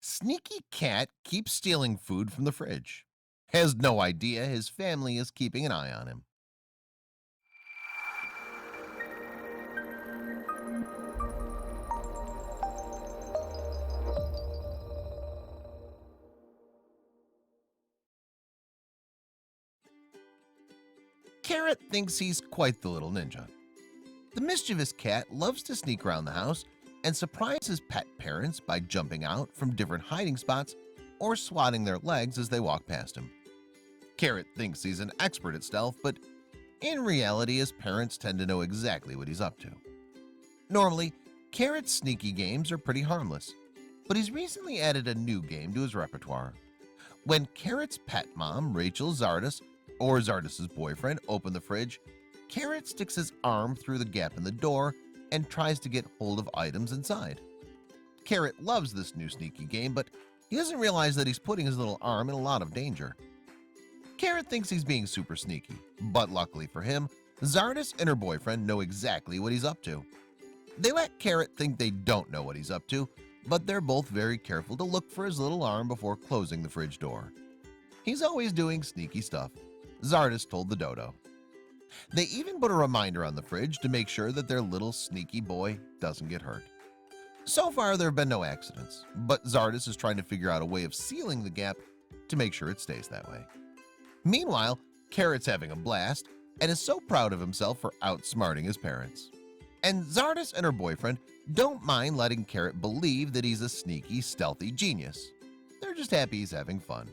Sneaky cat keeps stealing food from the fridge. Has no idea his family is keeping an eye on him. Carrot thinks he's quite the little ninja. The mischievous cat loves to sneak around the house and surprise his pet parents by jumping out from different hiding spots or swatting their legs as they walk past him. Carrot thinks he's an expert at stealth, but in reality his parents tend to know exactly what he's up to. Normally, Carrot's sneaky games are pretty harmless, but he's recently added a new game to his repertoire. When Carrot's pet mom, Rachel Zardas, or Zardas's boyfriend, open the fridge, Carrot sticks his arm through the gap in the door and tries to get hold of items inside. Carrot loves this new sneaky game, but he doesn't realize that he's putting his little arm in a lot of danger. Carrot thinks he's being super sneaky, but luckily for him, Zardas and her boyfriend know exactly what he's up to. They let Carrot think they don't know what he's up to, but they're both very careful to look for his little arm before closing the fridge door. He's always doing sneaky stuff, Zardas told the dodo. They even put a reminder on the fridge to make sure that their little sneaky boy doesn't get hurt. So far, there have been no accidents, but Zardas is trying to figure out a way of sealing the gap to make sure it stays that way. Meanwhile, Carrot's having a blast and is so proud of himself for outsmarting his parents. And Zardas and her boyfriend don't mind letting Carrot believe that he's a sneaky, stealthy genius. They're just happy he's having fun.